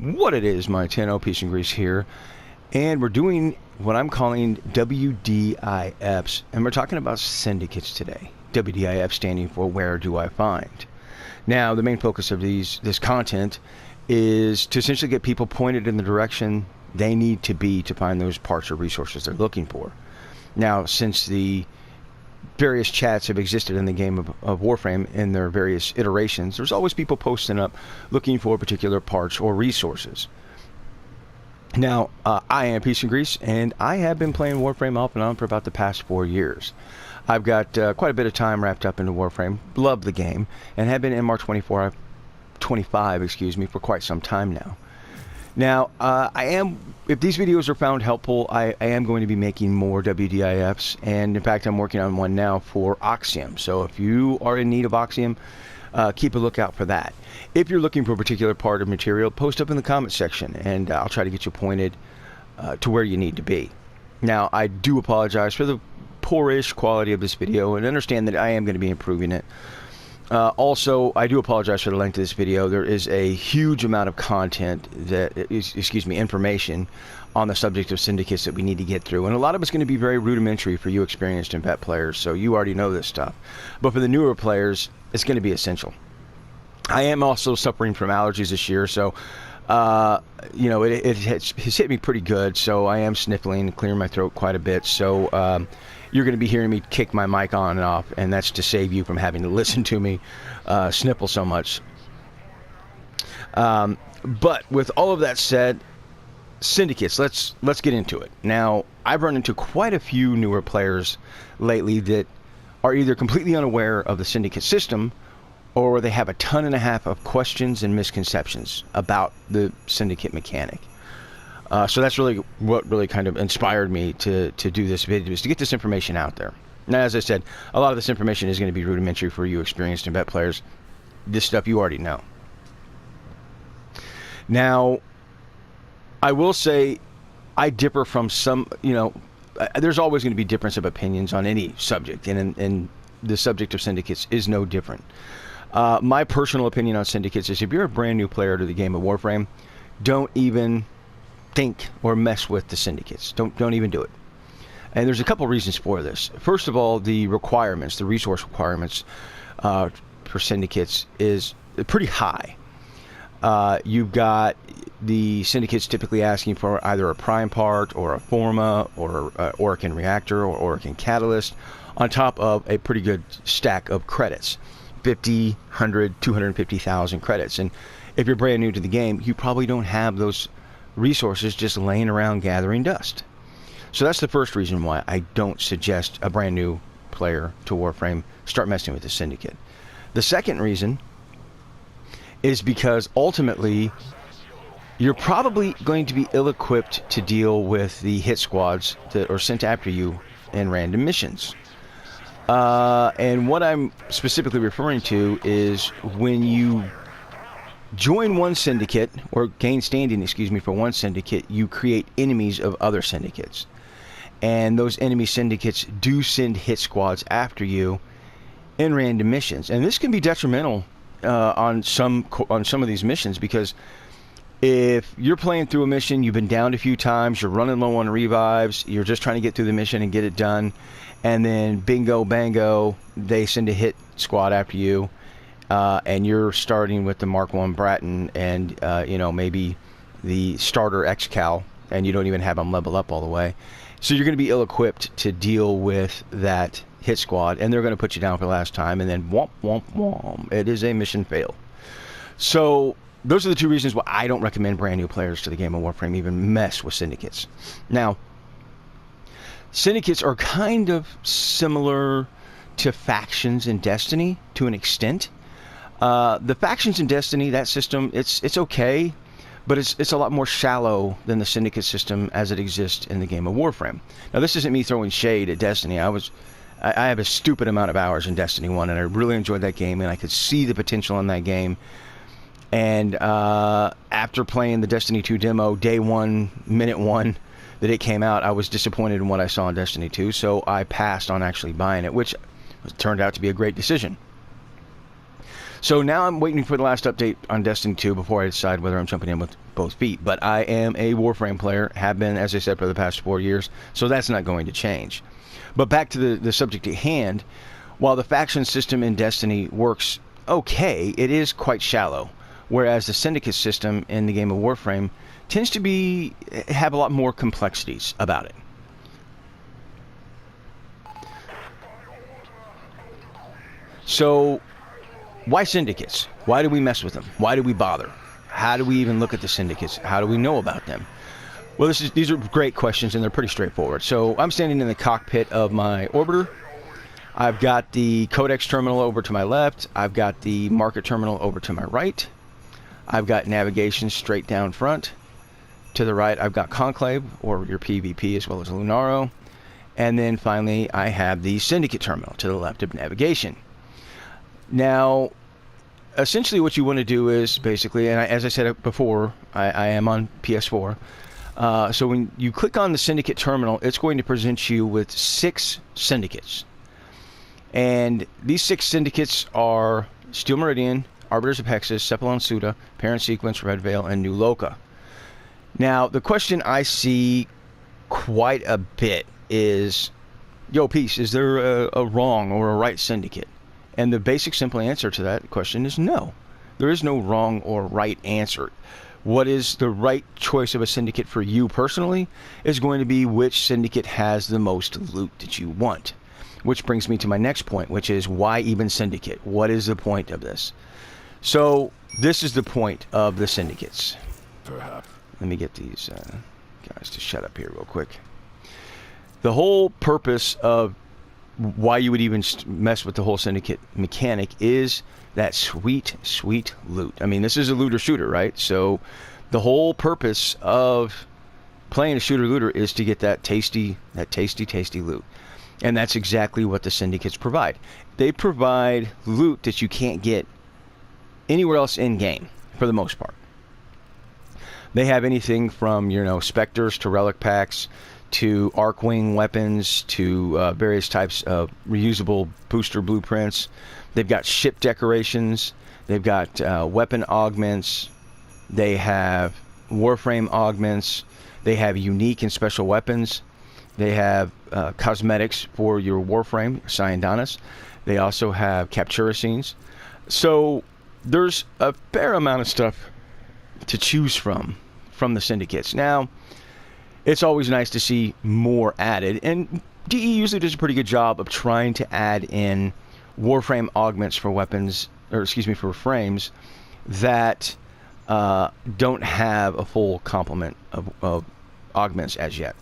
What it is, my 10 Peace and Grease here, and we're doing what I'm calling WDIFs, and we're talking about syndicates today. WDIF standing for Where Do I Find? Now, the main focus of this content is to essentially get people pointed in the direction they need to be to find those parts or resources they're looking for. Now, since the various chats have existed in the game of Warframe in their various iterations, there's always people posting up looking for particular parts or resources. Now, I am Peace and Grease, and I have been playing Warframe off and on for about the past 4 years. I've got quite a bit of time wrapped up into Warframe, love the game, and have been MR25 for quite some time now. Now, if these videos are found helpful, I am going to be making more WDIFs, and in fact, I'm working on one now for Oxium. So if you are in need of Oxium, keep a lookout for that. If you're looking for a particular part of material, post up in the comment section, and I'll try to get you pointed to where you need to be. Now, I do apologize for the poorish quality of this video, and understand that I am going to be improving it. Also, I do apologize for the length of this video. There is a huge amount of content that is, information on the subject of syndicates that we need to get through. And a lot of it's going to be very rudimentary for you experienced and vet players, so you already know this stuff. But for the newer players, it's going to be essential. I am also suffering from allergies this year, so it has hit me pretty good. So I am sniffling and clearing my throat quite a bit. So you're going to be hearing me kick my mic on and off, and that's to save you from having to listen to me sniffle so much. But with all of that said, syndicates, let's get into it. Now, I've run into quite a few newer players lately that are either completely unaware of the syndicate system, or they have a ton and a half of questions and misconceptions about the syndicate mechanic. So that's really what really kind of inspired me to do this video, is to get this information out there. Now, as I said, a lot of this information is going to be rudimentary for you experienced and vet players. This stuff you already know. Now, I will say I differ from some, there's always going to be difference of opinions on any subject, and the subject of syndicates is no different. My personal opinion on syndicates is, if you're a brand new player to the game of Warframe, don't even think or mess with the syndicates. Don't even do it. And there's a couple reasons for this. First of all, the requirements, the resource requirements for syndicates is pretty high. You've got the syndicates typically asking for either a prime part or a forma or an Orokin reactor or Orokin catalyst, on top of a pretty good stack of credits. 50, 100, 250,000 credits. And if you're brand new to the game, you probably don't have those resources just laying around gathering dust. So that's the first reason why I don't suggest a brand new player to Warframe start messing with the syndicate. The second reason is because ultimately you're probably going to be ill-equipped to deal with the hit squads that are sent after you in random missions. And what I'm specifically referring to is when you join one syndicate, or gain standing, for one syndicate, you create enemies of other syndicates. And those enemy syndicates do send hit squads after you in random missions. And this can be detrimental on some of these missions, because if you're playing through a mission, you've been downed a few times, you're running low on revives, you're just trying to get through the mission and get it done, and then bingo bango, they send a hit squad after you, and you're starting with the Mark 1 Bratton and maybe the starter X-Cal, and you don't even have them level up all the way. So you're going to be ill-equipped to deal with that hit squad, and they're going to put you down for the last time, and then womp womp womp, it is a mission fail. So those are the two reasons why I don't recommend brand new players to the game of Warframe even mess with syndicates. Now, syndicates are kind of similar to factions in Destiny to an extent. The factions in Destiny, that system, it's okay, but it's a lot more shallow than the syndicate system as it exists in the game of Warframe. Now, this isn't me throwing shade at Destiny. I have a stupid amount of hours in Destiny 1, and I really enjoyed that game, and I could see the potential in that game. And after playing the Destiny 2 demo, day one, minute one that it came out, I was disappointed in what I saw in Destiny 2, so I passed on actually buying it, which turned out to be a great decision. So now I'm waiting for the last update on Destiny 2 before I decide whether I'm jumping in with both feet. But I am a Warframe player, have been, as I said, for the past 4 years, so that's not going to change. But back to the subject at hand, while the faction system in Destiny works okay, it is quite shallow, whereas the Syndicate system in the game of Warframe tends to have a lot more complexities about it. So, why Syndicates? Why do we mess with them? Why do we bother? How do we even look at the Syndicates? How do we know about them? Well, these are great questions, and they're pretty straightforward. So, I'm standing in the cockpit of my orbiter. I've got the Codex terminal over to my left. I've got the market terminal over to my right. I've got navigation straight down front. To the right, I've got Conclave, or your PvP, as well as Lunaro. And then finally, I have the Syndicate terminal to the left of navigation. Now, essentially what you want to do is basically, and as I said before, I am on PS4. So when you click on the Syndicate terminal, it's going to present you with 6 Syndicates. And these 6 Syndicates are Steel Meridian, Arbiters of Hexus, Cephalon Suda, Parent Sequence, Red Veil, and New Loka. Now, the question I see quite a bit is, yo, Peace, is there a wrong or a right Syndicate? And the basic simple answer to that question is no. There is no wrong or right answer. What is the right choice of a Syndicate for you personally is going to be which Syndicate has the most loot that you want. Which brings me to my next point, which is why even Syndicate? What is the point of this? So, this is the point of the Syndicates. Perhaps. Let me get these guys to shut up here real quick. The whole purpose of why you would even mess with the whole Syndicate mechanic is that sweet, sweet loot. I mean, this is a looter-shooter, right? So the whole purpose of playing a shooter-looter is to get that tasty, tasty loot. And that's exactly what the Syndicates provide. They provide loot that you can't get anywhere else in-game, for the most part. They have anything from, Spectres to Relic Packs, to Arcwing weapons, to various types of reusable booster blueprints. They've got ship decorations. They've got weapon augments. They have Warframe augments. They have unique and special weapons. They have cosmetics for your Warframe, Sciendanas. They also have Captura scenes. So there's a fair amount of stuff to choose from the Syndicates. Now, it's always nice to see more added, and DE usually does a pretty good job of trying to add in Warframe augments for weapons, for frames that don't have a full complement of augments as yet.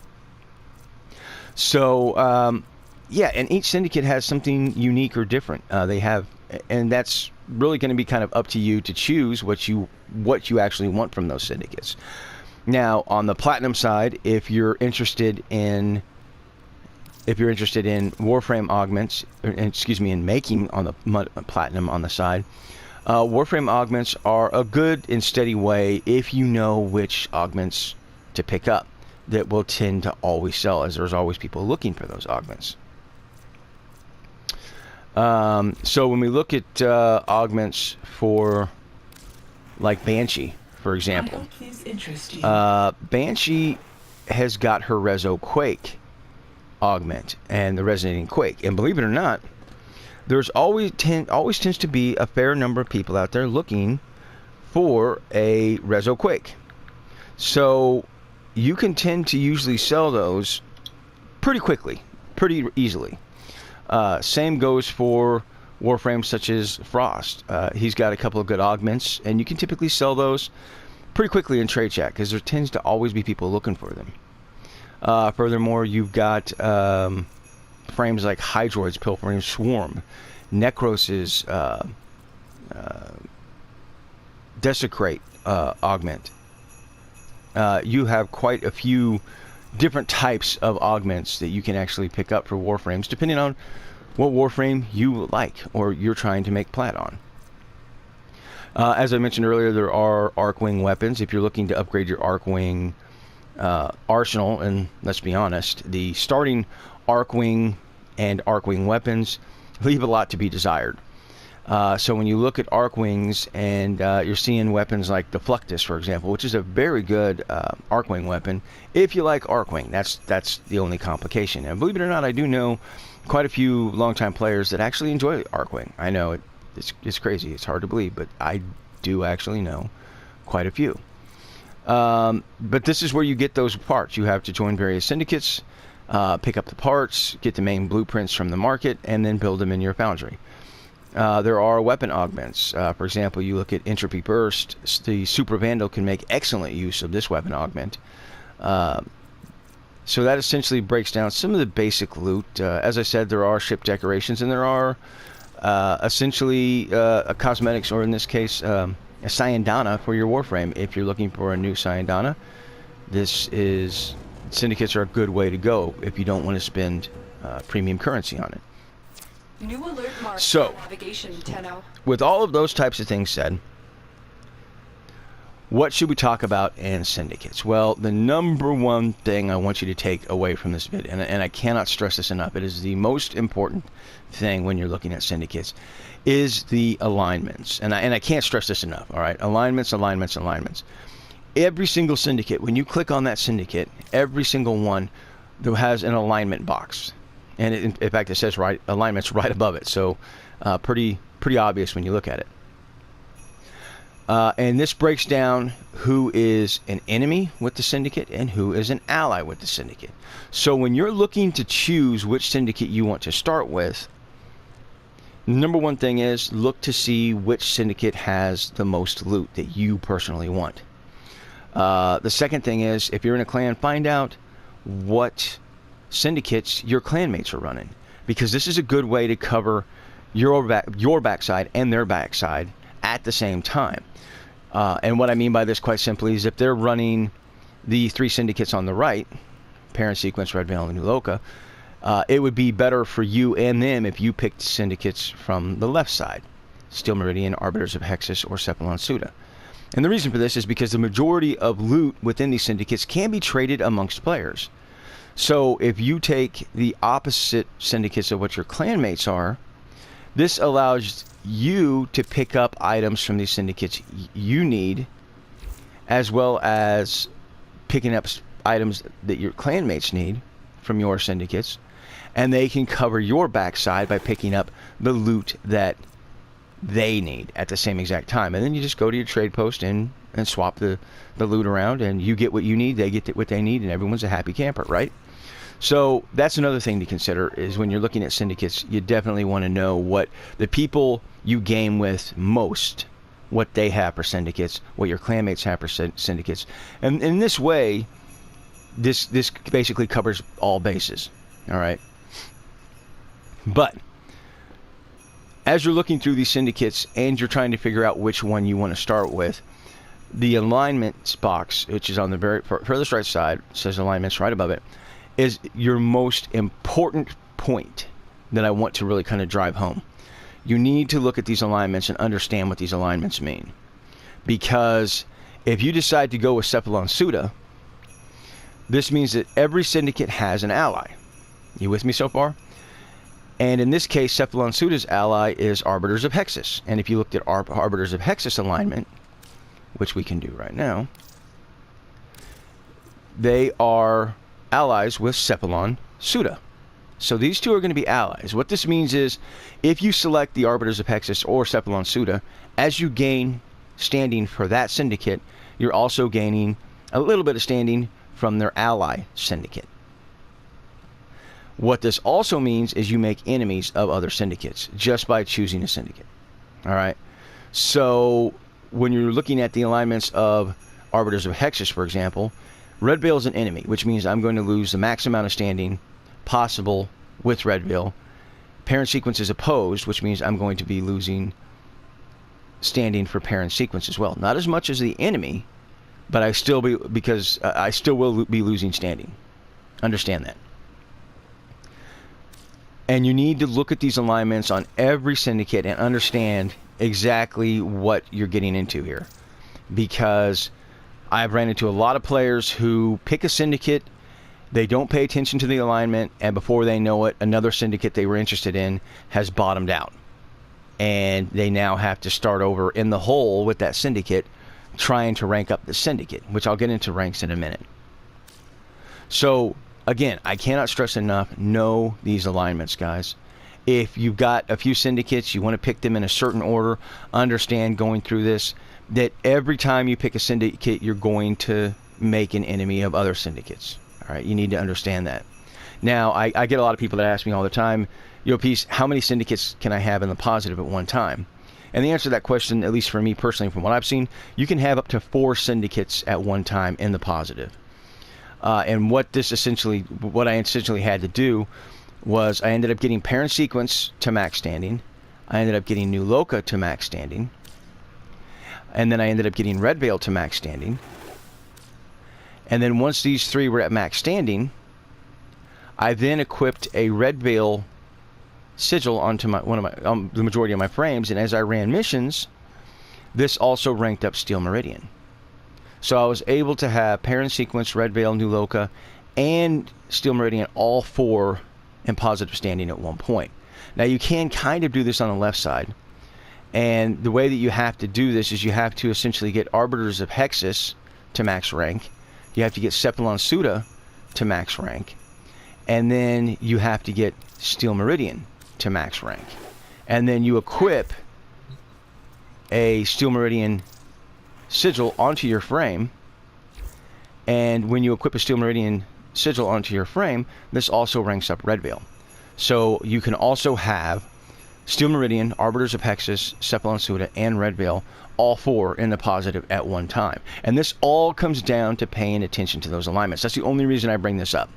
So, and each Syndicate has something unique or different. And that's really going to be kind of up to you to choose what you actually want from those Syndicates. Now, on the Platinum side, if you're interested in Warframe augments, in making on the Platinum on the side, Warframe augments are a good and steady way if you know which augments to pick up that will tend to always sell, as there's always people looking for those augments. So when we look at augments for, like, Banshee, for example, Banshee has got her Rezo Quake augment and the Resonating Quake, and believe it or not, there's always tends to be a fair number of people out there looking for a Rezo Quake. So you can tend to usually sell those pretty quickly, pretty easily. Same goes for Warframes such as Frost. He's got a couple of good augments, and you can typically sell those pretty quickly in trade chat because there tends to always be people looking for them. Furthermore, you've got frames like Hydroid's Pilfering Swarm, Necros's Desecrate augment. You have quite a few different types of augments that you can actually pick up for Warframes, depending on what Warframe you like or you're trying to make plat on. As I mentioned earlier, there are Arcwing weapons. If you're looking to upgrade your Arcwing arsenal, and let's be honest, the starting Arcwing and Arcwing weapons leave a lot to be desired. So when you look at arc wings and you're seeing weapons like the Fluctus, for example, which is a very good arc wing weapon, if you like arc wing, that's the only complication. And believe it or not, I do know quite a few longtime players that actually enjoy arc wing. I know it's crazy, it's hard to believe, but I do actually know quite a few. But this is where you get those parts. You have to join various syndicates, pick up the parts, get the main blueprints from the market, and then build them in your foundry. There are weapon augments. For example, you look at Entropy Burst. The Super Vandal can make excellent use of this weapon augment. So that essentially breaks down some of the basic loot. As I said, there are ship decorations, and there are essentially cosmetics, or in this case, a Syndicate for your Warframe. If you're looking for a new Syndicate, Syndicates are a good way to go if you don't want to spend premium currency on it. New alert mark. So, navigation 10-0. With all of those types of things said, what should we talk about in Syndicates? Well, the number one thing I want you to take away from this video, and I cannot stress this enough, it is the most important thing when you're looking at Syndicates, is the alignments. And I can't stress this enough, all right? Alignments, alignments, alignments. Every single Syndicate, when you click on that Syndicate, every single one that has an alignment box. And in fact, it says alignments right above it, so pretty obvious when you look at it. And this breaks down who is an enemy with the Syndicate and who is an ally with the Syndicate. So when you're looking to choose which Syndicate you want to start with, the number one thing is look to see which Syndicate has the most loot that you personally want. The second thing is, if you're in a clan, find out what syndicates your clanmates are running, because this is a good way to cover your backside and their backside at the same time. And what I mean by this, quite simply, is if they're running the 3 syndicates on the right, Parent Sequence, Red Veil, and New Loka, it would be better for you and them if you picked syndicates from the left side, Steel Meridian, Arbiters of Hexus, or Cephalon Suda. And the reason for this is because the majority of loot within these syndicates can be traded amongst players. So if you take the opposite syndicates of what your clanmates are, this allows you to pick up items from these syndicates you need, as well as picking up items that your clanmates need from your syndicates, and they can cover your backside by picking up the loot that they need at the same exact time. And then you just go to your trade post and swap the loot around, and you get what you need, they get what they need, and everyone's a happy camper, right? So that's another thing to consider, is when you're looking at syndicates, you definitely want to know what the people you game with most, what they have for syndicates, what your clanmates have for syndicates. And in this way, this basically covers all bases, all right? But as you're looking through these syndicates and you're trying to figure out which one you want to start with, the alignments box, which is on the very furthest right side, says alignments right above it, is your most important point that I want to really kind of drive home. You need to look at these alignments and understand what these alignments mean. Because if you decide to go with Cephalon Suda, this means that every syndicate has an ally. You with me so far? And in this case, Cephalon Suda's ally is Arbiters of Hexus. And if you looked at Arbiters of Hexus alignment, which we can do right now, they are allies with Cephalon Suda. So these two are going to be allies. What this means is, if you select the Arbiters of Hexus or Cephalon Suda, as you gain standing for that syndicate, you're also gaining a little bit of standing from their ally syndicate. What this also means is you make enemies of other syndicates just by choosing a syndicate. All right. So when you're looking at the alignments of Arbiters of Hexus, for example, Red Veil is an enemy, which means I'm going to lose the max amount of standing possible with Red Veil. Parent Sequence is opposed, which means I'm going to be losing standing for Parent Sequence as well. Not as much as the enemy, but I still will be losing standing. Understand that. And you need to look at these alignments on every syndicate and understand exactly what you're getting into here. Because I've ran into a lot of players who pick a syndicate, they don't pay attention to the alignment, and before they know it, another syndicate they were interested in has bottomed out. and they now have to start over in the hole with that syndicate, trying to rank up the syndicate, which I'll get into ranks in a minute. So again, I cannot stress enough, know these alignments, guys. If you've got a few syndicates, you want to pick them in a certain order, understand going through this, that every time you pick a syndicate, you're going to make an enemy of other syndicates. All right, you need to understand that. Now, I get a lot of people that ask me all the time, Yo, Peace, how many syndicates can I have in the positive at one time? And the answer to that question, at least for me personally, from what I've seen, you can have up to 4 syndicates at one time in the positive. And what I essentially had to do was I ended up getting Parent Sequence to max standing. I ended up getting New Loca to max standing. And then I ended up getting Red Veil to max standing. And then once these 3 were at max standing, I then equipped a Red Veil sigil onto the majority of my frames. And as I ran missions, this also ranked up Steel Meridian. So I was able to have Parent Sequence, Red Veil, New Loca, and Steel Meridian, all 4 in positive standing at one point. Now you can kind of do this on the left side, and the way that you have to do this is you have to essentially get Arbiters of Hexus to max rank, you have to get Cephalon Suda to max rank, and then you have to get Steel Meridian to max rank, and then you equip a Steel Meridian sigil onto your frame, and when you equip a Steel Meridian sigil onto your frame, this also ranks up Red Veil. So you can also have Steel Meridian, Arbiters of Hexus, Cephalon Suda, and Red Veil, all 4 in the positive at one time. And this all comes down to paying attention to those alignments. That's the only reason I bring this up,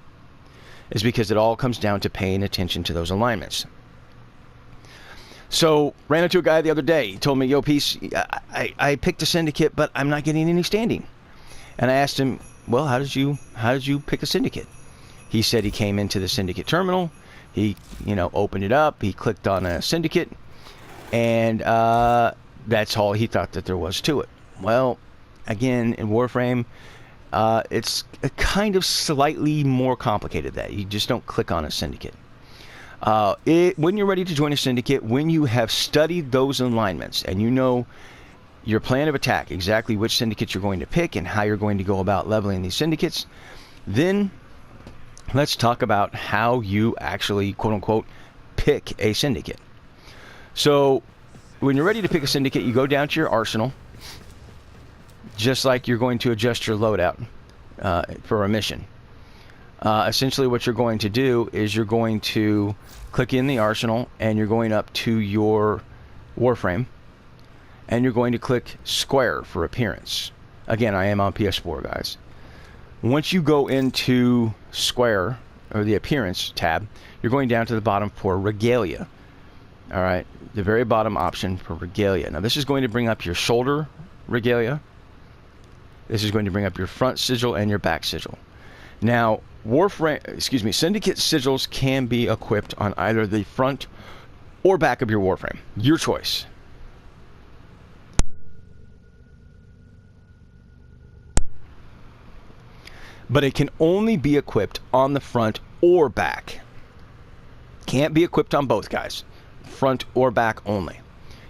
is because it all comes down to paying attention to those alignments. So, ran into a guy the other day. He told me, Yo, Peace, I picked a syndicate, but I'm not getting any standing. And I asked him, well, how did you pick a syndicate? He said he came into the syndicate terminal, he opened it up, he clicked on a syndicate, and that's all he thought that there was to it. Well, again, in Warframe, it's kind of slightly more complicated than that. You just don't click on a syndicate. When you're ready to join a syndicate, when you have studied those alignments and you know your plan of attack, exactly which syndicates you're going to pick and how you're going to go about leveling these syndicates, then let's talk about how you actually, quote-unquote, pick a syndicate. So when you're ready to pick a syndicate, you go down to your arsenal, just like you're going to adjust your loadout for a mission. Essentially what you're going to do is you're going to click in the arsenal, and you're going up to your Warframe, and you're going to click square for appearance. Again, I am on PS4, guys. Once you go into square, or the appearance tab, you're going down to the bottom for regalia. All right, the very bottom option for regalia. Now this is going to bring up your shoulder regalia. This is going to bring up your front sigil and your back sigil. Now, Syndicate sigils can be equipped on either the front or back of your Warframe. Your choice. But it can only be equipped on the front or back. Can't be equipped on both, guys. Front or back only.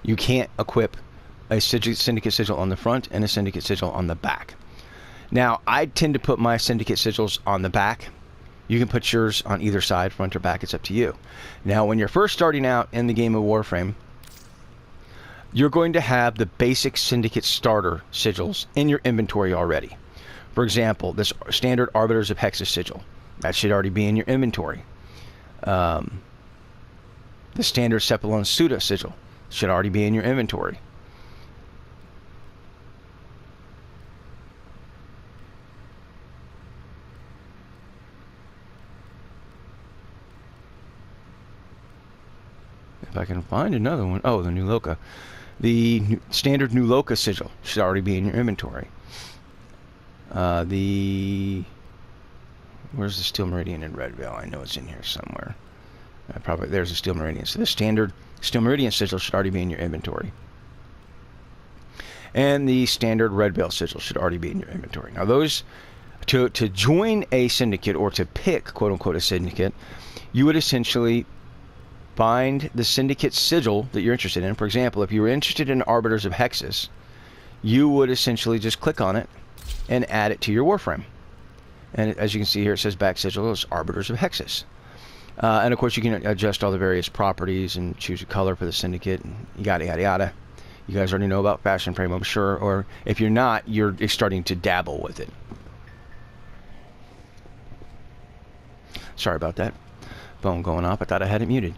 You can't equip a Syndicate sigil on the front and a Syndicate sigil on the back. Now, I tend to put my Syndicate sigils on the back. You can put yours on either side, front or back. It's up to you. Now, when you're first starting out in the game of Warframe, you're going to have the basic Syndicate starter sigils in your inventory already. For example, this standard Arbiters of Hexus sigil. That should already be in your inventory. The standard Cephalon Suda sigil should already be in your inventory. If I can find another one. Oh, the New Loca. The standard New Loca sigil should already be in your inventory. Where's the Steel Meridian in Red Veil? I know it's in here somewhere. There's a Steel Meridian. So the standard Steel Meridian sigil should already be in your inventory. And the standard Red Veil sigil should already be in your inventory. Now those, to join a syndicate or to pick, quote unquote, a syndicate, you would essentially find the Syndicate sigil that you're interested in. For example, if you were interested in Arbiters of Hexus, you would essentially just click on it and add it to your Warframe. And as you can see here, it says back sigil is Arbiters of Hexus. And of course, you can adjust all the various properties and choose a color for the Syndicate, and yada, yada, yada. You guys already know about Fashion Frame, I'm sure, or if you're not, you're starting to dabble with it. Sorry about that. Phone going off. I thought I had it muted.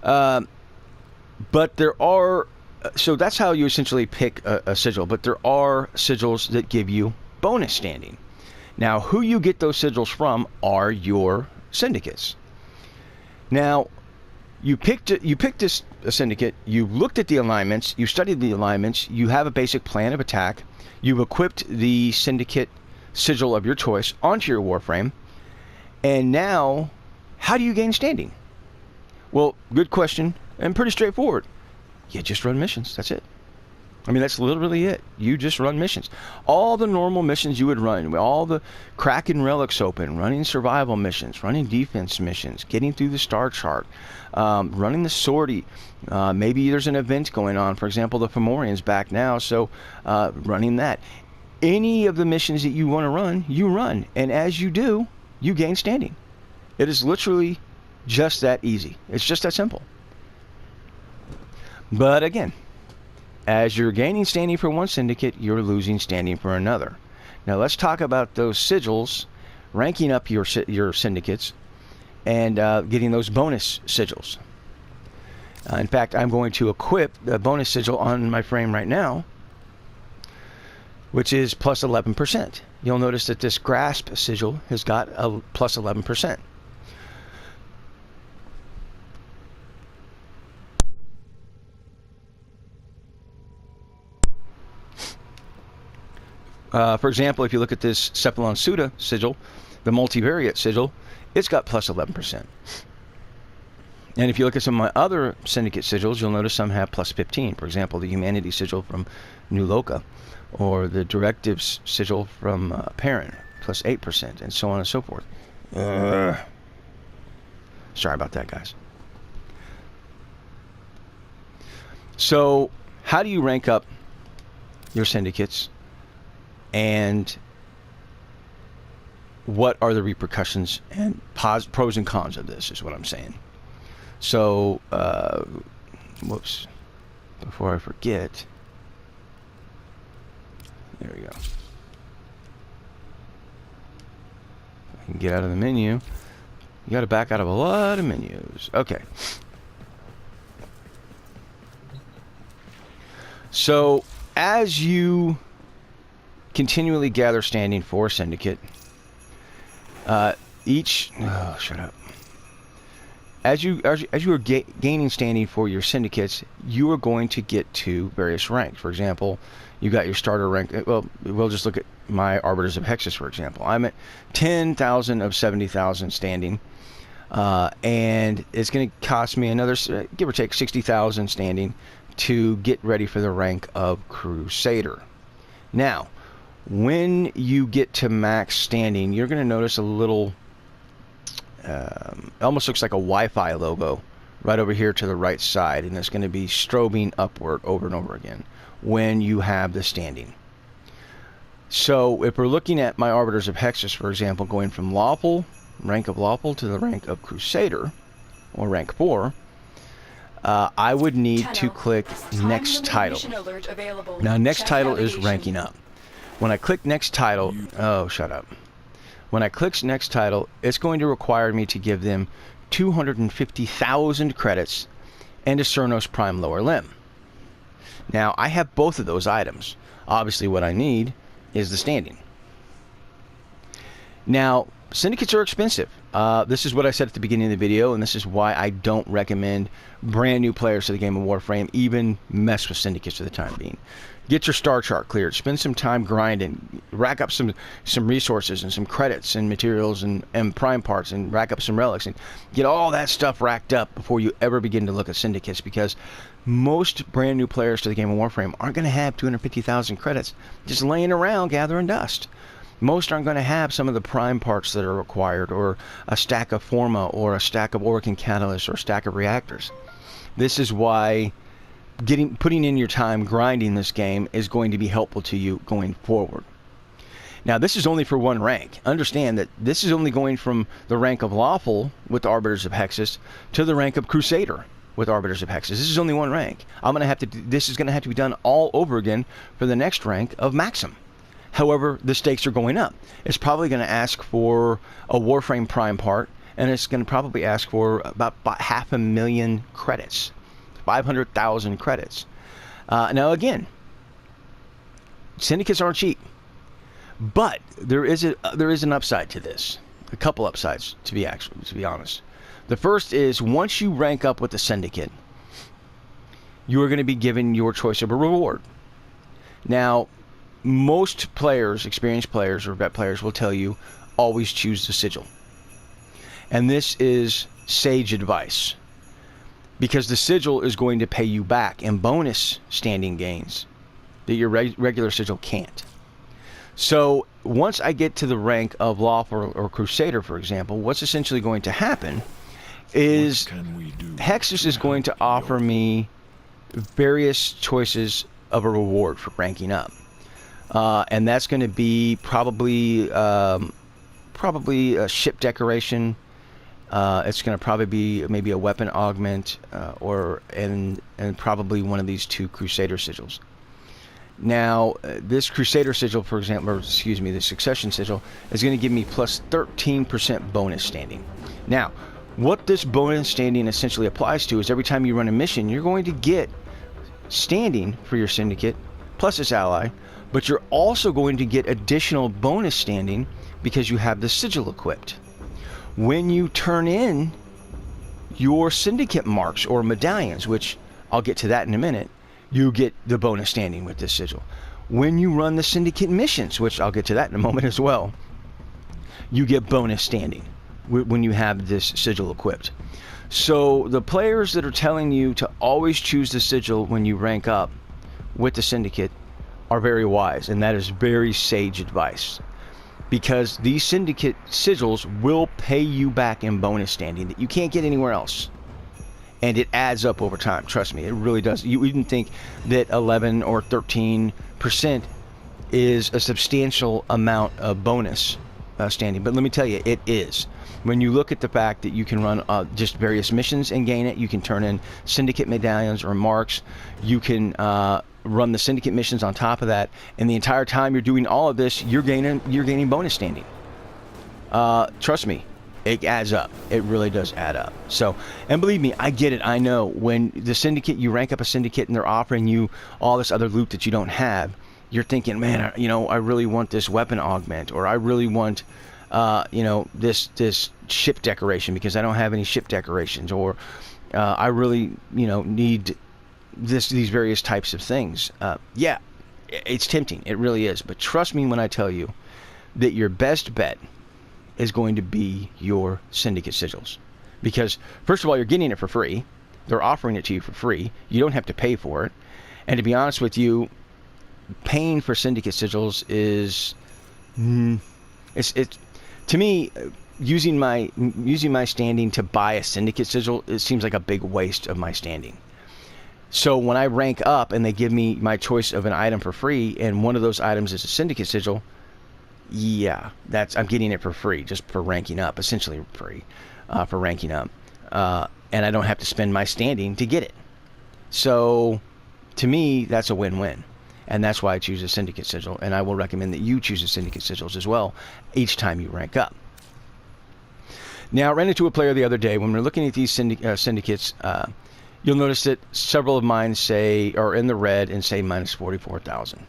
But there are, so that's how you essentially pick a sigil, but there are sigils that give you bonus standing. Now, who you get those sigils from are your Syndicates. Now, you picked this Syndicate, you looked at the alignments, you studied the alignments, you have a basic plan of attack, you've equipped the Syndicate sigil of your choice onto your Warframe, and now, how do you gain standing? Well, good question, and pretty straightforward. You just run missions, that's it. I mean, that's literally it. You just run missions. All the normal missions you would run, all the Kraken relics open, running survival missions, running defense missions, getting through the star chart, running the sortie. Maybe there's an event going on. For example, the Fomorian's back now, so running that. Any of the missions that you want to run, you run. And as you do, you gain standing. It is literally just that easy. It's just that simple. But again, as you're gaining standing for one Syndicate, you're losing standing for another. Now let's talk about those sigils, ranking up your Syndicates, and getting those bonus sigils. In fact, I'm going to equip the bonus sigil on my frame right now, which is plus 11%. You'll notice that this Grasp sigil has got a plus 11%. For example, if you look at this Cephalon Suda sigil, the multivariate sigil, it's got plus 11%. And if you look at some of my other Syndicate sigils, you'll notice some have plus 15. For example, the Humanity sigil from New Loka, or the Directives sigil from Parent, plus 8%, and so on and so forth. Sorry about that, guys. So, how do you rank up your Syndicates? And what are the repercussions and pros and cons of this is what I'm saying. So, whoops, before I forget, there we go. I can get out of the menu. You got to back out of a lot of menus. Okay. So, as you continually gather standing for Syndicate, shut up. As you are gaining standing for your Syndicates, you are going to get to various ranks. For example, you got your starter rank. Well, we'll just look at my Arbiters of Hexus, for example. I'm at 10,000 of 70,000 standing, and it's going to cost me another, give or take, 60,000 standing to get ready for the rank of Crusader. Now, when you get to max standing, you're going to notice a little, it almost looks like a Wi-Fi logo right over here to the right side, and it's going to be strobing upward over and over again when you have the standing. So if we're looking at my Arbiters of Hexus, for example, going from Lawful, rank of Lawful, to the rank of Crusader, or rank 4, I would need to click Next Title. Now, Next Title is ranking up. When I click Next Title, oh, shut up. When I click Next Title, it's going to require me to give them 250,000 credits and a Cernos Prime lower limb. Now, I have both of those items. Obviously, what I need is the standing. Now, Syndicates are expensive. This is what I said at the beginning of the video, and this is why I don't recommend brand new players to the game of Warframe even mess with Syndicates for the time being. Get your star chart cleared. Spend some time grinding. Rack up some resources and some credits and materials and prime parts, and rack up some relics and get all that stuff racked up before you ever begin to look at Syndicates, because most brand new players to the game of Warframe aren't going to have 250,000 credits just laying around gathering dust. Most aren't going to have some of the prime parts that are required, or a stack of Forma, or a stack of Orokin Catalysts, or a stack of reactors. This is why putting in your time grinding this game is going to be helpful to you going forward. Now, this is only for one rank. Understand that this is only going from the rank of Lawful with Arbiters of Hexus to the rank of Crusader with Arbiters of Hexus. This is only one rank. This is going to have to be done all over again for the next rank of Maxim. However, the stakes are going up. It's probably going to ask for a Warframe Prime part, and it's going to probably ask for about 500,000 credits, 500,000 credits. Now, again, syndicates aren't cheap, but there is an upside to this. A couple upsides, to be honest. The first is, once you rank up with the syndicate, you are going to be given your choice of a reward. Now, most players, experienced players or vet players, will tell you always choose the sigil. And this is sage advice, because the sigil is going to pay you back in bonus standing gains that your regular sigil can't. So once I get to the rank of Lawful or Crusader, for example, what's essentially going to happen is Hexus is going to offer me various choices of a reward for ranking up. And that's going to be probably a ship decoration. It's going to probably be maybe a weapon augment, and probably one of these two Crusader sigils. Now, this Crusader sigil, for example, the Succession sigil, is going to give me plus 13% bonus standing. Now, what this bonus standing essentially applies to is every time you run a mission, you're going to get standing for your syndicate plus its ally, but you're also going to get additional bonus standing because you have the sigil equipped. When you turn in your syndicate marks or medallions, which I'll get to that in a minute, you get the bonus standing with this sigil. When you run the syndicate missions, which I'll get to that in a moment as well, you get bonus standing when you have this sigil equipped. So the players that are telling you to always choose the sigil when you rank up with the syndicate are very wise, and that is very sage advice, because these syndicate sigils will pay you back in bonus standing that you can't get anywhere else, and it adds up over time. Trust me, it really does. You wouldn't think that 11 or 13% is a substantial amount of bonus standing, but let me tell you, it is. When you look at the fact that you can run just various missions and gain it, you can turn in syndicate medallions or marks, you can run the syndicate missions on top of that, and the entire time you're doing all of this, you're gaining bonus standing. Trust me, it adds up. It really does add up. So, and believe me, I get it. I know when the syndicate, you rank up a syndicate and they're offering you all this other loot that you don't have, you're thinking, man, I really want this weapon augment, or I really want this ship decoration because I don't have any ship decorations, or I really need these various types of things. Yeah, it's tempting. It really is. But trust me when I tell you that your best bet is going to be your syndicate sigils, because first of all, you're getting it for free. They're offering it to you for free. You don't have to pay for it. And to be honest with you, paying for syndicate sigils is it's to me, using my standing to buy a syndicate sigil, it seems like a big waste of my standing. So when I rank up and they give me my choice of an item for free, and one of those items is a syndicate sigil, yeah, I'm getting it for free, just for ranking up, essentially free for ranking up, and I don't have to spend my standing to get it. So to me, that's a win-win. And that's why I choose a syndicate sigil, and I will recommend that you choose a syndicate sigils as well each time you rank up. Now, I ran into a player the other day when we were looking at these syndicates. You'll notice that several of mine are in the red and say minus 44,000.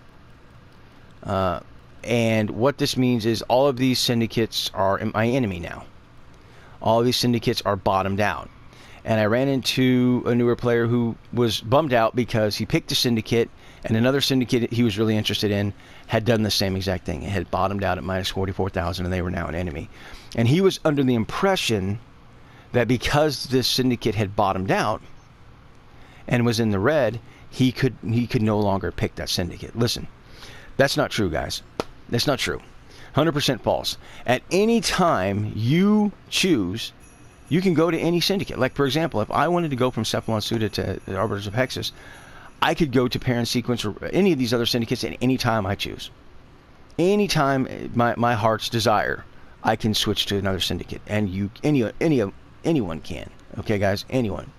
And what this means is all of these syndicates are my enemy now. All of these syndicates are bottomed out. And I ran into a newer player who was bummed out because he picked a syndicate, and another syndicate he was really interested in had done the same exact thing. It had bottomed out at minus 44,000, and they were now an enemy. And he was under the impression that because this syndicate had bottomed out and was in the red, he could no longer pick that syndicate. Listen, that's not true, guys. That's not true. 100% false. At any time you choose, you can go to any syndicate. Like, for example, if I wanted to go from Cephalon Suda to the Arbiters of Hexus, I could go to Parent Sequence or any of these other syndicates at any time I choose. Anytime my heart's desire, I can switch to another syndicate, and anyone can. Okay, guys, anyone.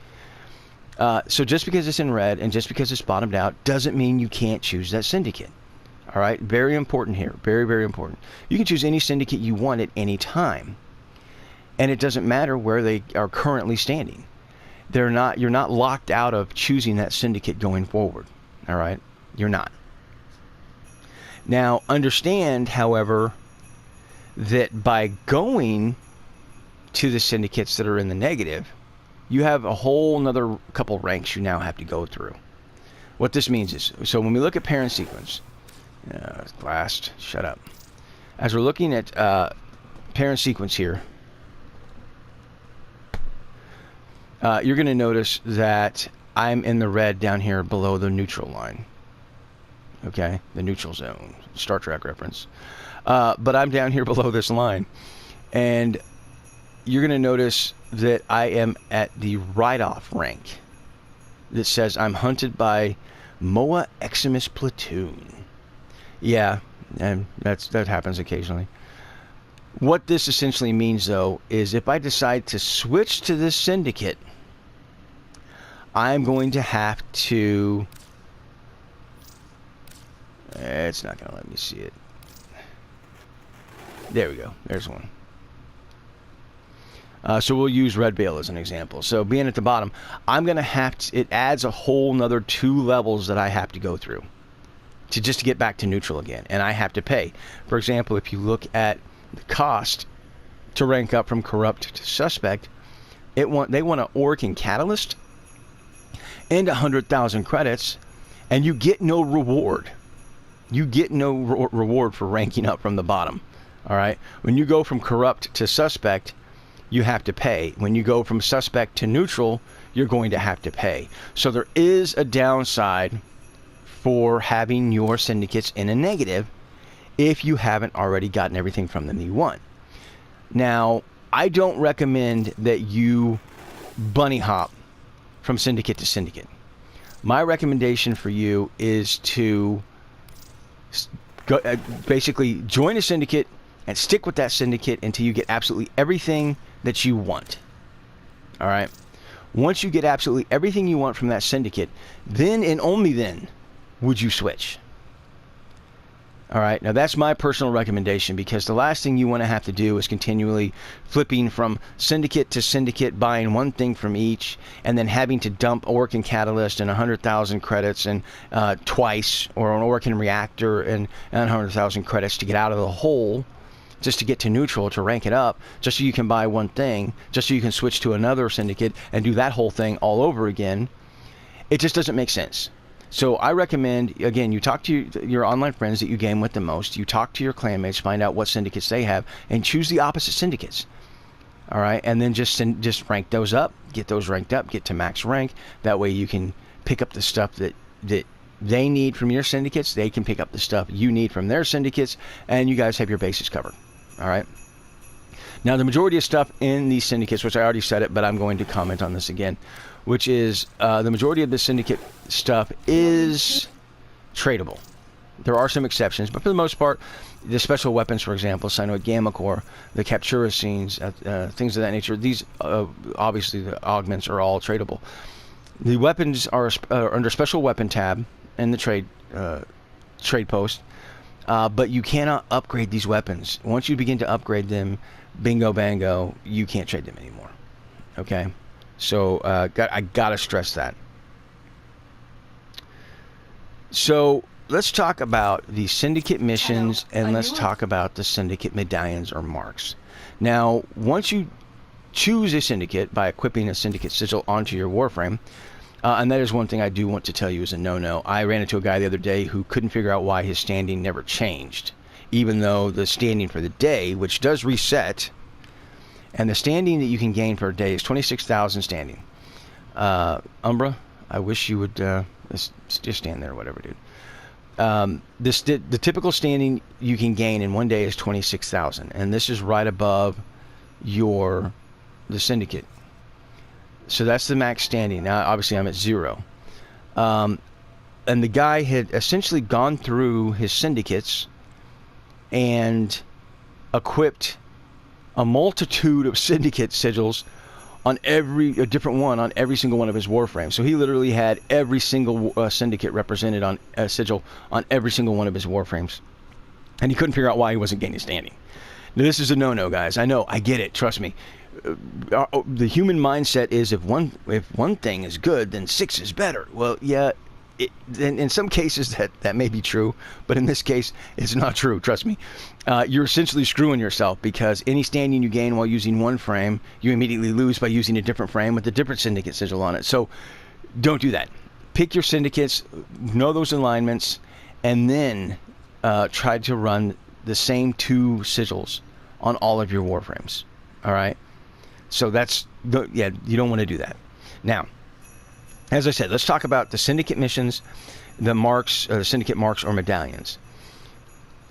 So just because it's in red and just because it's bottomed out doesn't mean you can't choose that syndicate. All right, very important here, very, very important. You can choose any syndicate you want at any time, and it doesn't matter where they are currently standing. You're not locked out of choosing that syndicate going forward. All right, you're not. Now, understand, however, that by going to the syndicates that are in the negative, you have a whole another couple ranks you now have to go through. What this means is, so when we look at Parent Sequence, last, shut up. As we're looking at Parent Sequence here, you're going to notice that I'm in the red down here below the neutral line. Okay, the neutral zone, Star Trek reference. But I'm down here below this line. And you're going to notice that I am at the write-off rank that says I'm hunted by Moa Eximus Platoon. Yeah, and that happens occasionally. What this essentially means, though, is if I decide to switch to this syndicate, I'm going to have to... It's not going to let me see it. There we go. There's one. So we'll use Red Veil as an example. So being at the bottom, I'm going to have to... It adds a whole nother 2 levels that I have to go through to just get back to neutral again. And I have to pay. For example, if you look at the cost to rank up from Corrupt to Suspect, they want an Auric and Catalyst and 100,000 credits, and you get no reward. You get no reward for ranking up from the bottom. All right? When you go from Corrupt to Suspect, you have to pay. When you go from Suspect to Neutral, you're going to have to pay. So there is a downside for having your syndicates in a negative if you haven't already gotten everything from them you want. Now, I don't recommend that you bunny hop from syndicate to syndicate. My recommendation for you is to basically join a syndicate and stick with that syndicate until you get absolutely everything that you want. All right? Once you get absolutely everything you want from that syndicate, then and only then would you switch. All right, now that's my personal recommendation, because the last thing you want to have to do is continually flipping from syndicate to syndicate, buying one thing from each, and then having to dump Auric and Catalyst and 100,000 credits and twice, or an Auric and Reactor and 100,000 credits to get out of the hole, just to get to neutral, to rank it up, just so you can buy one thing, just so you can switch to another syndicate and do that whole thing all over again. It just doesn't make sense. So I recommend, again, you talk to your online friends that you game with the most. You talk to your clanmates, find out what syndicates they have, and choose the opposite syndicates. All right, and then just rank those up, get those ranked up, get to max rank. That way you can pick up the stuff that they need from your syndicates. They can pick up the stuff you need from their syndicates, and you guys have your bases covered. All right. Now, the majority of stuff in these syndicates, which I already said it, but I'm going to comment on this again, which is the majority of the syndicate stuff is tradable. There are some exceptions, but for the most part, the special weapons, for example, Cyanoid Gamma Core, the Captura scenes, things of that nature, these, obviously, the augments are all tradable. The weapons are under special weapon tab in the trade post, but you cannot upgrade these weapons. Once you begin to upgrade them, bingo bango, you can't trade them anymore. Okay? So I gotta stress that. So let's talk about the syndicate missions, and let's talk about the syndicate medallions or marks. Now, once you choose a syndicate by equipping a syndicate sigil onto your Warframe, and that is one thing I do want to tell you is a no-no. I ran into a guy the other day who couldn't figure out why his standing never changed, even though the standing for the day, which does reset, and the standing that you can gain per day is 26,000 standing. Umbra, I wish you would just stand there or whatever, dude. The typical standing you can gain in one day is 26,000, and this is right above the syndicate. So that's the max standing. Now, obviously, I'm at 0. And the guy had essentially gone through his syndicates and equipped a multitude of syndicate sigils on a different one on every single one of his Warframes. So he literally had every single syndicate represented on a sigil on every single one of his Warframes. And he couldn't figure out why he wasn't gaining standing. Now, this is a no-no, guys. I know, I get it. Trust me. The human mindset is if one thing is good, then 6 is better. Well, yeah, in some cases that may be true, but in this case, it's not true. Trust me. You're essentially screwing yourself, because any standing you gain while using one frame, you immediately lose by using a different frame with a different syndicate sigil on it. So don't do that. Pick your syndicates, know those alignments, and then try to run the same 2 sigils on all of your Warframes. All right? So you don't want to do that. Now, as I said, let's talk about the syndicate missions, the marks, syndicate marks or medallions.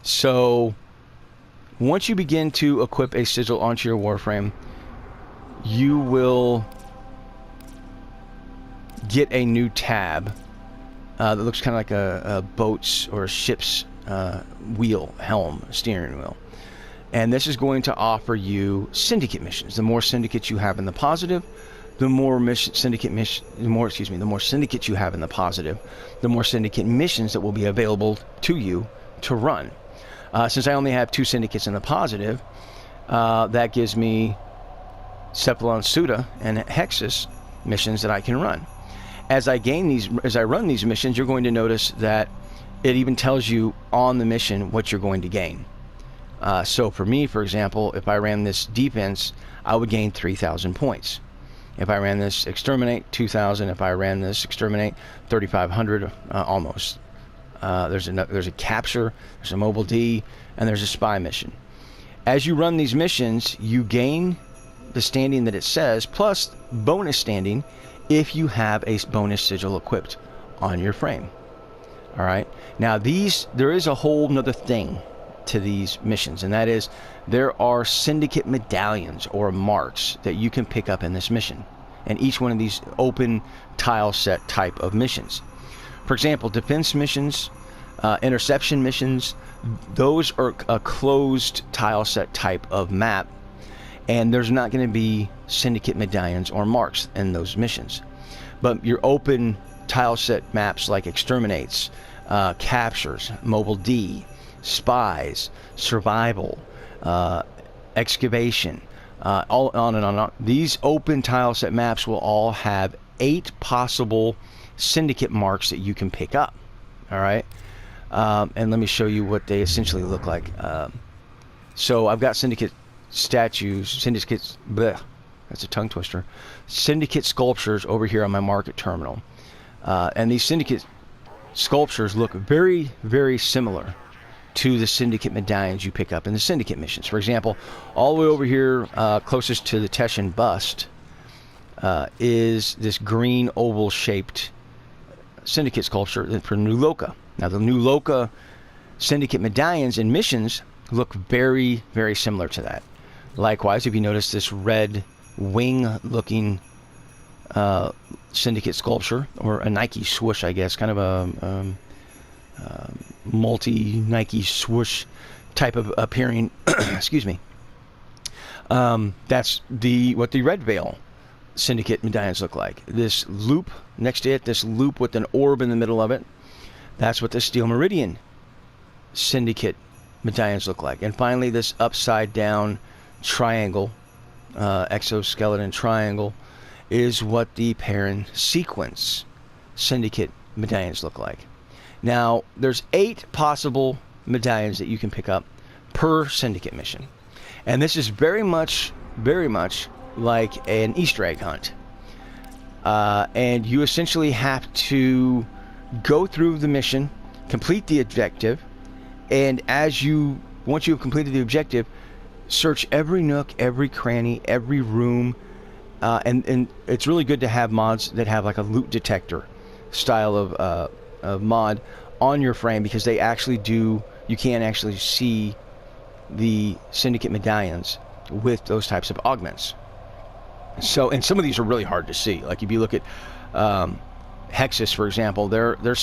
So once you begin to equip a sigil onto your Warframe, you will get a new tab that looks kind of like a boat's or a ship's steering wheel. And this is going to offer you syndicate missions. The more syndicates you have in the positive, the more syndicate you have in the positive, the more syndicate missions that will be available to you to run. Since I only have 2 syndicates in the positive, that gives me Cephalon Suda and Hexus missions that I can run. As I run these missions, you're going to notice that it even tells you on the mission what you're going to gain. So for me, for example, if I ran this defense, I would gain 3,000 points. If I ran this exterminate, 2,000. If I ran this exterminate, 3,500 almost. There's a capture, there's a mobile D, and there's a spy mission. As you run these missions, you gain the standing that it says, plus bonus standing if you have a bonus sigil equipped on your frame. All right. Now there is a whole nother thing to these missions, and that is there are syndicate medallions or marks that you can pick up in this mission, and each one of these open tile set type of missions. For example, defense missions, interception missions, those are a closed tile set type of map, and there's not going to be syndicate medallions or marks in those missions. But your open tile set maps like exterminates, captures, mobile D, spies, survival, excavation, all on and on. These open tile set maps will all have 8 possible syndicate marks that you can pick up. All right, and let me show you what they essentially look like. So I've got syndicate statues, syndicates. Bleh, that's a tongue twister. Syndicate sculptures over here on my market terminal, and these syndicate sculptures look very, very similar to the syndicate medallions you pick up in the syndicate missions. For example, all the way over here, closest to the Teshin bust, is this green oval shaped syndicate sculpture for New Loka. Now the New Loka syndicate medallions and missions look very, very similar to that. Likewise, if you notice this red wing looking syndicate sculpture, or a Nike swoosh, I guess, kind of a multi Nike swoosh type of appearing excuse me, that's what the Red Veil syndicate medallions look like. This loop next to it, this loop with an orb in the middle of it, that's what the Steel Meridian syndicate medallions look like. And finally, this upside down triangle, exoskeleton triangle, is what the Perrin sequence syndicate medallions look like. Now, there's 8 possible medallions that you can pick up per syndicate mission. And this is very much like an Easter egg hunt. And you essentially have to go through the mission, complete the objective, and once you have completed the objective, search every nook, every cranny, every room, and it's really good to have mods that have like a loot detector style of mod on your frame, because they actually do, you can actually see the Syndicate medallions with those types of augments. So, and some of these are really hard to see. Like if you look at Hexus, for example, their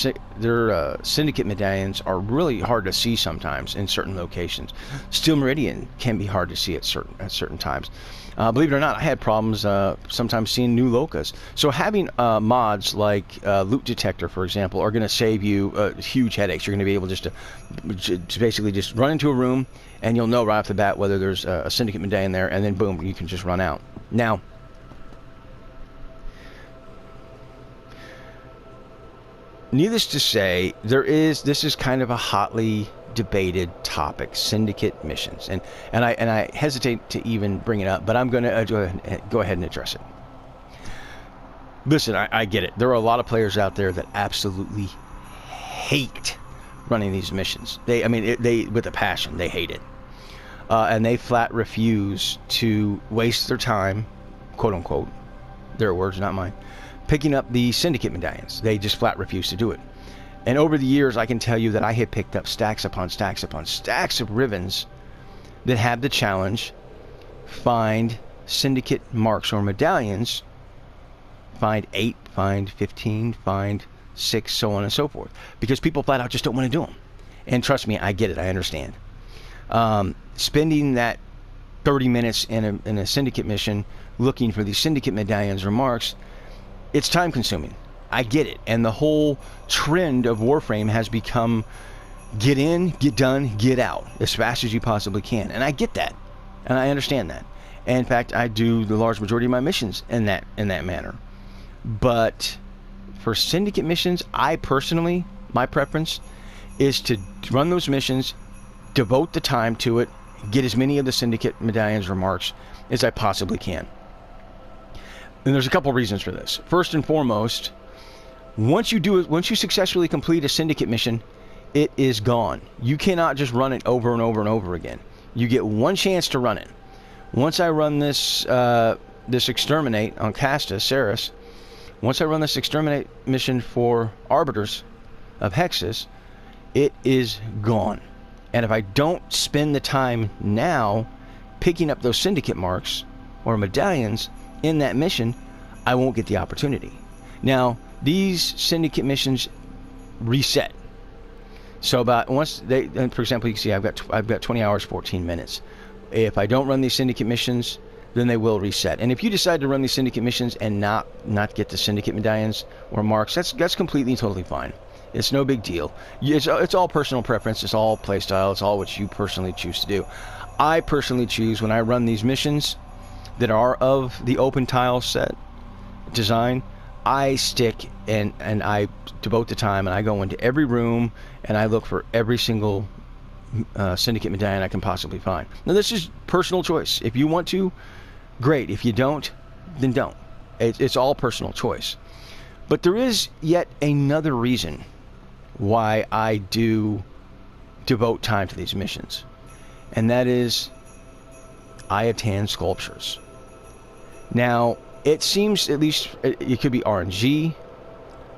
Syndicate medallions are really hard to see sometimes in certain locations. Steel Meridian can be hard to see at certain times. Believe it or not, I had problems sometimes seeing new locas. So having mods like Loot Detector, for example, are going to save you huge headaches. You're going to be able just to basically just run into a room, and you'll know right off the bat whether there's a Syndicate medallion there, and then boom, you can just run out. Now, needless to say, this is kind of a hotly debated topic, Syndicate missions, and I hesitate to even bring it up, but I'm going to go ahead and address it. Listen, I get it. There are a lot of players out there that absolutely hate running these missions. They with a passion, they hate it, and they flat refuse to waste their time, quote unquote, their words, not mine, picking up the Syndicate medallions. They just flat refuse to do it. And over the years, I can tell you that I have picked up stacks upon stacks upon stacks of ribbons that have the challenge: find Syndicate marks or medallions, find 8, find 15, find 6, so on and so forth. Because people flat out just don't want to do them. And trust me, I get it, I understand. Spending that 30 minutes in a Syndicate mission looking for these Syndicate medallions or marks, it's time consuming. I get it. And the whole trend of Warframe has become get in, get done, get out as fast as you possibly can. And I get that. And I understand that. And in fact, I do the large majority of my missions in that manner. But for Syndicate missions, I personally, my preference is to run those missions, devote the time to it, get as many of the Syndicate medallions or marks as I possibly can. And there's a couple reasons for this. First and foremost, once you successfully complete a Syndicate mission, it is gone. You cannot just run it over and over and over again. You get one chance to run it. Once I run this exterminate on Casta, Ceres, once I run this exterminate mission for Arbiters of Hexus, it is gone. And if I don't spend the time now picking up those Syndicate marks or medallions in that mission, I won't get the opportunity. Now, these Syndicate missions reset. So about once they, for example, you can see I've got 20 hours, 14 minutes. If I don't run these Syndicate missions, then they will reset. And if you decide to run these Syndicate missions and not get the Syndicate medallions or marks, that's completely and totally fine. It's no big deal. It's all personal preference. It's all playstyle. It's all what you personally choose to do. I personally choose, when I run these missions that are of the open tile set design, I stick and I devote the time, and I go into every room and I look for every single Syndicate medallion I can possibly find. Now, this is personal choice. If you want to, great. If you don't, then don't. It's all personal choice. But there is yet another reason why I do devote time to these missions, and that is Ayatan sculptures. Now, it seems, at least it could be RNG,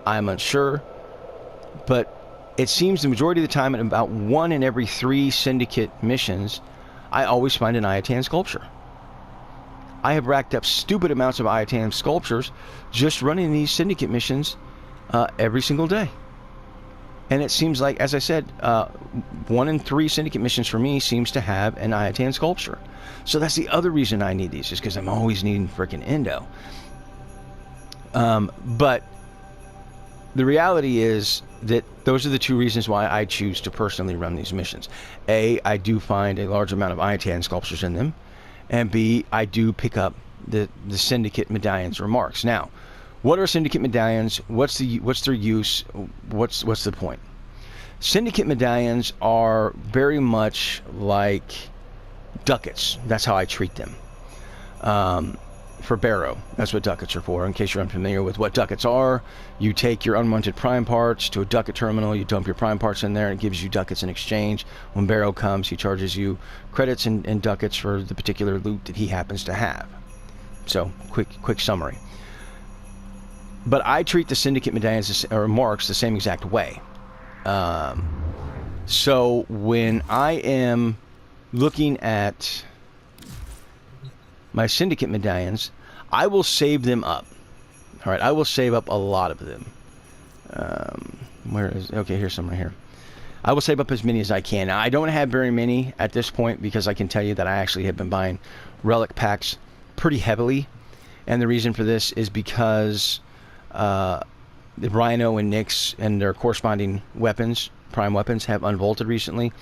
I'm unsure, but it seems the majority of the time, at about 1 in every 3 Syndicate missions, I always find an Ayatan sculpture. I have racked up stupid amounts of Ayatan sculptures just running these Syndicate missions every single day. And it seems like, as I said, 1 in 3 Syndicate missions for me seems to have an Ayatan sculpture. So that's the other reason I need these, is because I'm always needing frickin' Indo. But the reality is that those are the 2 reasons why I choose to personally run these missions. A, I do find a large amount of Ayatan sculptures in them. And B, I do pick up the Syndicate medallions or marks. Now, what are Syndicate medallions? What's their use? What's the point? Syndicate medallions are very much like ducats. That's how I treat them. For Barrow, that's what ducats are for. In case you're unfamiliar with what ducats are, you take your unwanted prime parts to a ducat terminal, you dump your prime parts in there, and it gives you ducats in exchange. When Barrow comes, he charges you credits and ducats for the particular loot that he happens to have. So, quick summary. But I treat the Syndicate medallions or marks the same exact way. So when I am looking at my Syndicate medallions, I will save them up. All right, I will save up a lot of them. Where is... Okay, here's some right here. I will save up as many as I can. Now, I don't have very many at this point because I can tell you that I actually have been buying relic packs pretty heavily. And the reason for this is because the Rhino and Nyx and their corresponding weapons, prime weapons, have unvaulted recently.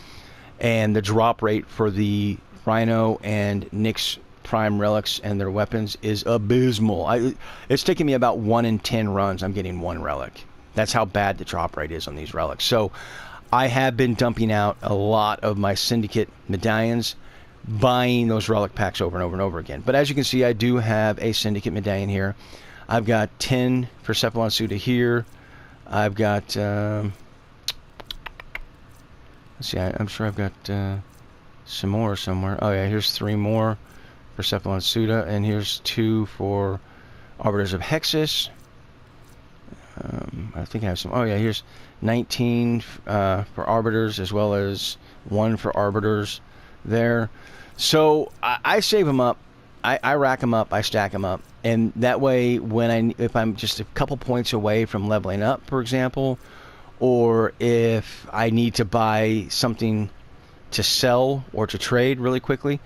And the drop rate for the Rhino and Nyx prime relics and their weapons is abysmal. It's taking me about 1 in 10 runs. I'm getting 1 relic. That's how bad the drop rate is on these relics. So I have been dumping out a lot of my Syndicate medallions, buying those relic packs over and over and over again. But as you can see, I do have a Syndicate medallion here. I've got 10 for Cephalon Suda here. I've got... let's see, I'm sure I've got some more somewhere. Oh yeah, here's 3 more for Cephalon Suda, and here's 2 for Arbiters of Hexus. I think I have some... Oh yeah, here's 19 for Arbiters, as well as 1 for Arbiters there. So I save them up. I rack them up. I stack them up. And that way, if I'm just a couple points away from leveling up, for example, or if I need to buy something to sell or to trade really quickly,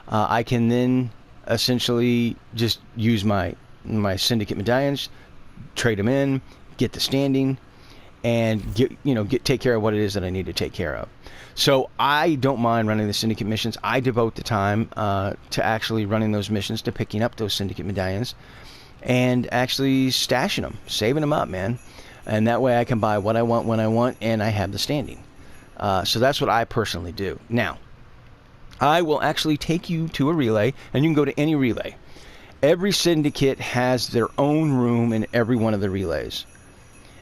I can then essentially just use my Syndicate medallions, trade them in, get the standing, and take care of what it is that I need to take care of. So I don't mind running the Syndicate missions. I devote the time to actually running those missions, to picking up those Syndicate medallions, and actually stashing them, saving them up, man. And that way I can buy what I want when I want, and I have the standing. So that's what I personally do. Now, I will actually take you to a relay, and you can go to any relay. Every Syndicate has their own room in every one of the relays.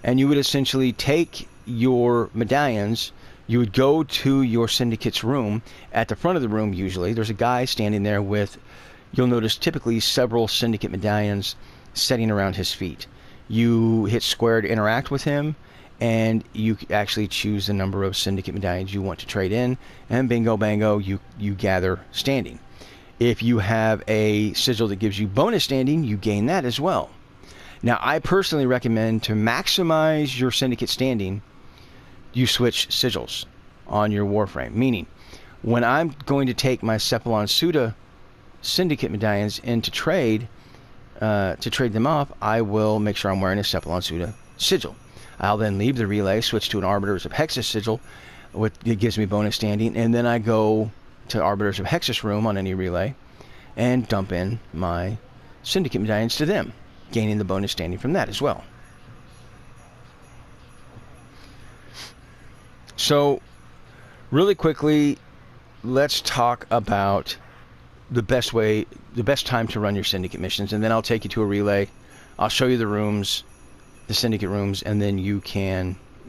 And you would essentially take your medallions, you would go to your Syndicate's room. At the front of the room, usually, there's a guy standing there with, you'll notice, typically several Syndicate medallions sitting around his feet. You hit square to interact with him, and you actually choose the number of Syndicate medallions you want to trade in, and bingo bango, you gather standing. If you have a sigil that gives you bonus standing, you gain that as well. Now, I personally recommend, to maximize your Syndicate standing, you switch sigils on your Warframe. Meaning, when I'm going to take my Cephalon Suda Syndicate medallions in to trade them off, I will make sure I'm wearing a Cephalon Suda sigil. I'll then leave the relay, switch to an Arbiters of Hexus sigil, it gives me bonus standing, and then I go to Arbiters of Hexus room on any relay and dump in my Syndicate medallions to them, gaining the bonus standing from that as well. So, really quickly, let's talk about the best time to run your Syndicate missions, and then I'll take you to a relay. I'll show you the rooms, the Syndicate rooms, and then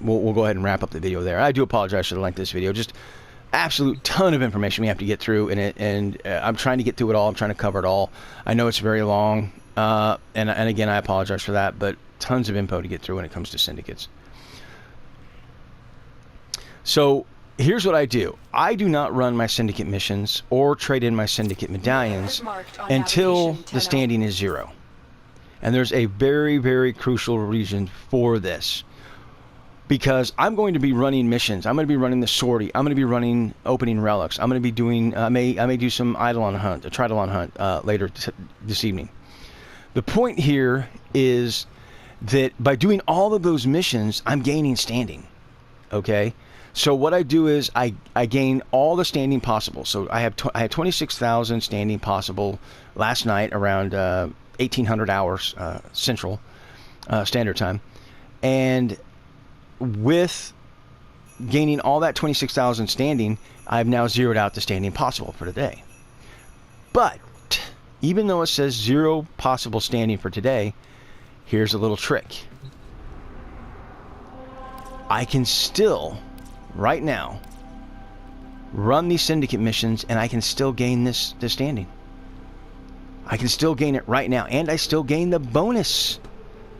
we'll go ahead and wrap up the video there. I do apologize for the length of this video. Just absolute ton of information we have to get through in it, and I'm trying to get through it all. I'm trying to cover it all. I know it's very long, and again, I apologize for that, but tons of info to get through when it comes to Syndicates. So here's what I do. I do not run my Syndicate missions or trade in my Syndicate medallions until the standing is 0. And there's a very, very crucial reason for this. Because I'm going to be running missions. I'm going to be running the sortie. I'm going to be running opening relics. I'm going to be doing... I may do some Eidolon hunt, a Tridolon hunt later this evening. The point here is that by doing all of those missions, I'm gaining standing. Okay? So what I do is I gain all the standing possible. So I had 26,000 standing possible last night around 1800 hours Central Standard Time. And with gaining all that 26,000 standing, I've now zeroed out the standing possible for today. But even though it says 0 possible standing for today, here's a little trick. I can still, right now, run these Syndicate missions, and I can still gain this standing. I can still gain it right now, and I still gain the bonus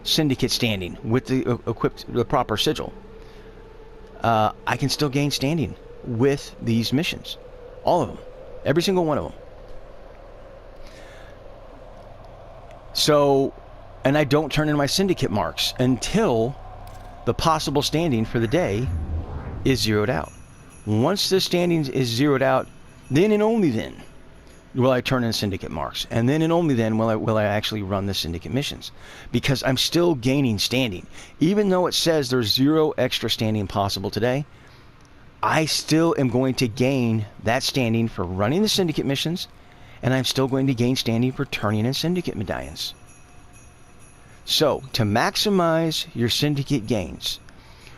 Syndicate standing with the equipped the proper sigil. I can still gain standing with these missions. All of them. Every single one of them. So, and I don't turn in my syndicate marks until the possible standing for the day is zeroed out. Once the standing is zeroed out, then and only then will I turn in syndicate marks. And then and only then will I actually run the syndicate missions. Because I'm still gaining standing. Even though it says there's 0 extra standing possible today, I still am going to gain that standing for running the syndicate missions, and I'm still going to gain standing for turning in syndicate medallions. So, to maximize your syndicate gains,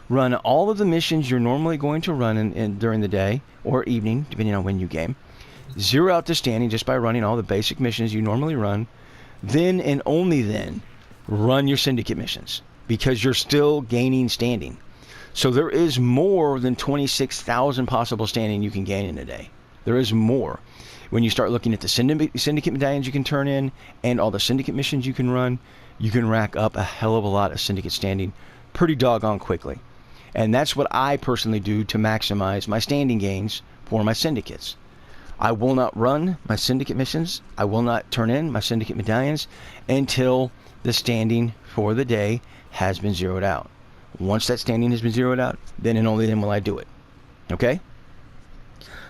run all of the missions you're normally going to run during the day or evening, depending on when you game. Zero out the standing just by running all the basic missions you normally run. Then and only then, run your syndicate missions, because you're still gaining standing. So there is more than 26,000 possible standing you can gain in a day. There is more. When you start looking at the syndicate medallions you can turn in and all the syndicate missions you can run, you can rack up a hell of a lot of syndicate standing pretty doggone quickly. And that's what I personally do to maximize my standing gains for my syndicates. I will not run my syndicate missions. I will not turn in my syndicate medallions until the standing for the day has been zeroed out. Once that standing has been zeroed out, then and only then will I do it. Okay?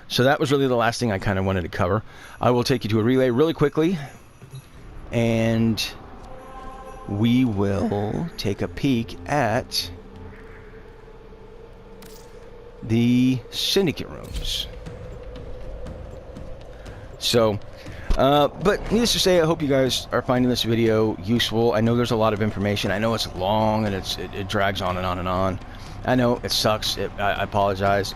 So that was really the last thing I kind of wanted to cover. I will take you to a relay really quickly, and we will take a peek at the syndicate rooms. So, but needless to say, I hope you guys are finding this video useful. I know there's a lot of information. I know it's long and it drags on and on and on. I know it sucks. I apologize.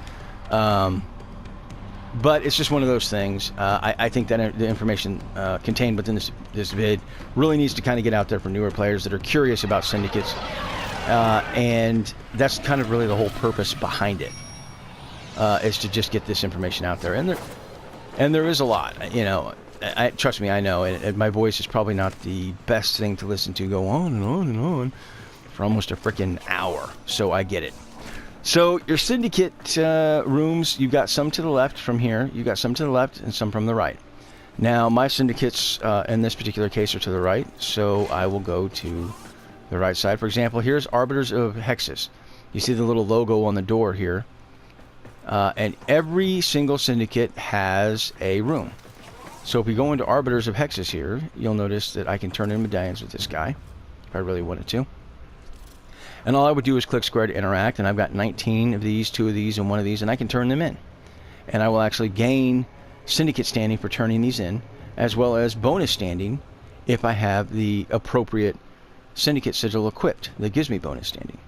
But it's just one of those things. I think that the information contained within this vid really needs to kind of get out there for newer players that are curious about syndicates. And that's kind of really the whole purpose behind it, is to just get this information out there. And there is a lot, you know. Trust me, I know. And my voice is probably not the best thing to listen to go on and on and on for almost a freaking hour. So I get it. So your syndicate rooms, you've got some to the left from here. You've got some to the left and some from the right. Now, my syndicates in this particular case are to the right, so I will go to the right side. For example, here's Arbiters of Hexus. You see the little logo on the door here. And every single syndicate has a room. So if we go into Arbiters of Hexus here, you'll notice that I can turn in medallions with this guy, if I really wanted to. And all I would do is click square to interact, and I've got 19 of these, 2 of these, and 1 of these, and I can turn them in. And I will actually gain syndicate standing for turning these in, as well as bonus standing if I have the appropriate syndicate sigil equipped that gives me bonus standing.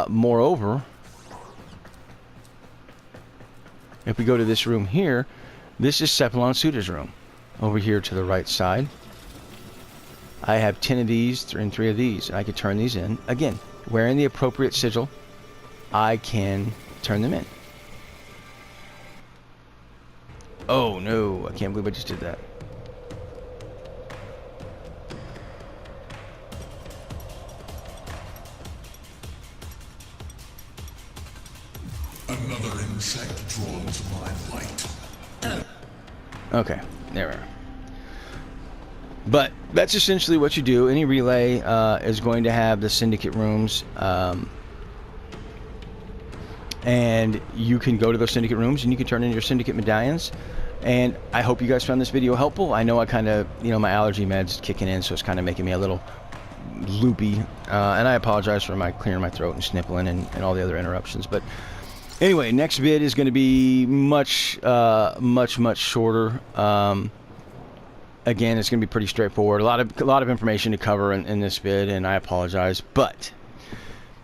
Moreover, if we go to this room here, this is Cephalon Suda's room. Over here to the right side, I have 10 of these and 3 of these. I can turn these in. Again, wearing the appropriate sigil, I can turn them in. Oh no, I can't believe I just did that. Another insect drawn to my light. Okay, there we are. But that's essentially what you do. Any relay is going to have the syndicate rooms, and you can go to those syndicate rooms and you can turn in your syndicate medallions. And I hope you guys found this video helpful. I know I kind of, my allergy meds kicking in, so it's kind of making me a little loopy, and I apologize for my clearing my throat and sniffling and all the other interruptions. But anyway, next vid is going to be much shorter. Again, it's going to be pretty straightforward. A lot of information to cover in this vid, and I apologize. But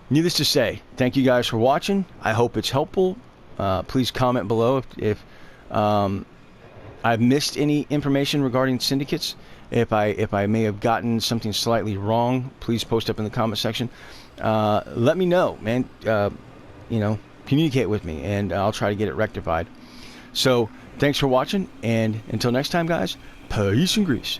needless to say, thank you guys for watching. I hope it's helpful. Please comment below if I've missed any information regarding syndicates. If I may have gotten something slightly wrong, please post up in the comment section. Let me know, man. Communicate with me, and I'll try to get it rectified. So, thanks for watching, and until next time, guys, peace and grease.